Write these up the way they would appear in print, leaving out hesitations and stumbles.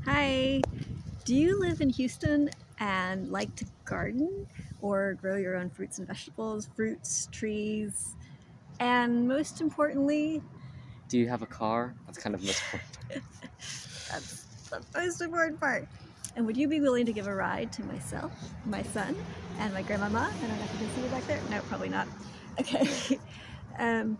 Hi! Do you live in Houston and like to garden or grow your own fruits and vegetables, fruits, trees, and most importantly, Do you have a car? That's kind of most important. that's the most important part. And would you be willing to give a ride to myself, my son, and my grandmama? I don't know if you can see me back there. No, probably not. Okay. And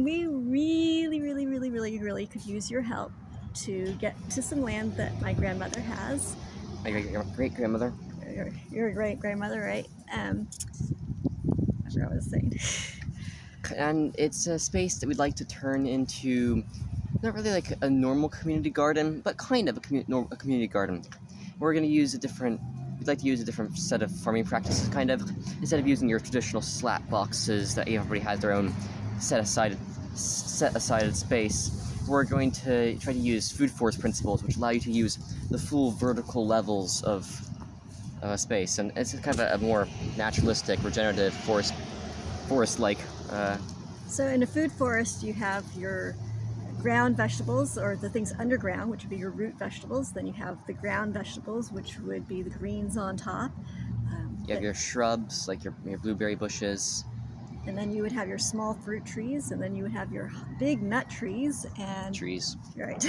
we really could use your help to get to some land that my grandmother has. My great-grandmother? Your great-grandmother, right? I forgot what I was saying. And it's a space that we'd like to turn into, not really like a normal community garden, but kind of a community garden. We'd like to use a different set of farming practices, kind of. Instead of using your traditional slat boxes that everybody has their own set-aside space, we're going to try to use food forest principles, which allow you to use the full vertical levels of a space. And it's kind of a more naturalistic, regenerative, forest-like. So in a food forest, you have your ground vegetables, or the things underground, which would be your root vegetables. Then you have the ground vegetables, which would be the greens on top. You have your shrubs, like your blueberry bushes. And then you would have your small fruit trees, and then you would have your big nut trees and trees. Right.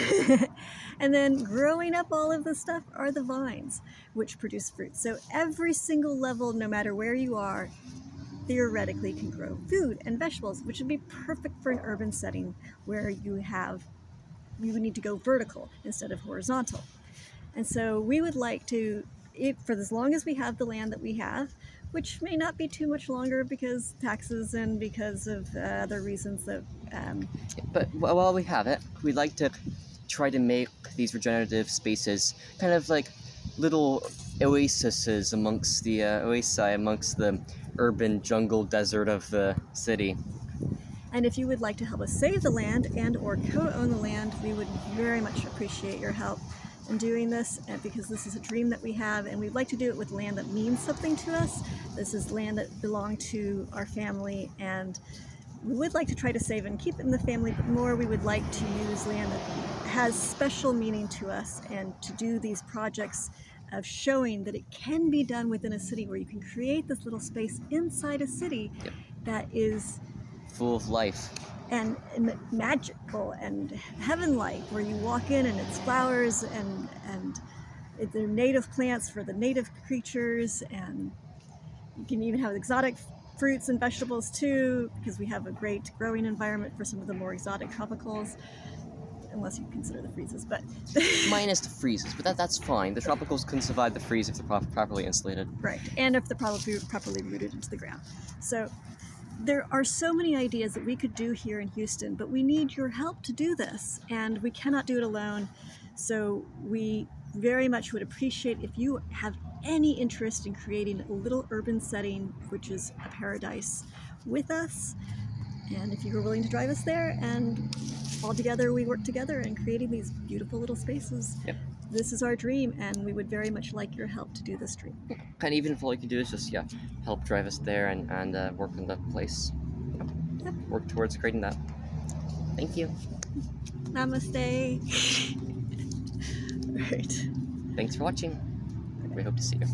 And then growing up all of this stuff are the vines, which produce fruit. So every single level, no matter where you are, theoretically can grow food and vegetables, which would be perfect for an urban setting where you would need to go vertical instead of horizontal. And so we would like to, for as long as we have the land that we have, which may not be too much longer because taxes and because of other reasons that... But while we have it, we'd like to try to make these regenerative spaces kind of like little oases amongst the urban jungle desert of the city. And if you would like to help us save the land and or co-own the land, we would very much appreciate your help in doing this, because this is a dream that we have, and we'd like to do it with land that means something to us. This is land that belonged to our family, and we would like to try to save and keep it in the family, but more we would like to use land that has special meaning to us, and to do these projects of showing that it can be done within a city, where you can create this little space inside a city that is full of life and magical and heaven-like, where you walk in and it's flowers and they're native plants for the native creatures, and you can even have exotic fruits and vegetables too, because we have a great growing environment for some of the more exotic tropicals, unless you consider the freezes, but... Minus the freezes, but that's fine. The tropicals can survive the freeze if they're properly insulated. Right, and if they're properly rooted into the ground. So there are so many ideas that we could do here in Houston, but we need your help to do this, and we cannot do it alone. So we very much would appreciate if you have any interest in creating a little urban setting, which is a paradise, with us, and if you were willing to drive us there, and all together we work together in creating these beautiful little spaces. Yep. This is our dream, and we would very much like your help to do this dream. And even if all you can do is just help drive us there and work on the place. Yep. Work towards creating that. Thank you. Namaste. Right. Thanks for watching. We hope to see you.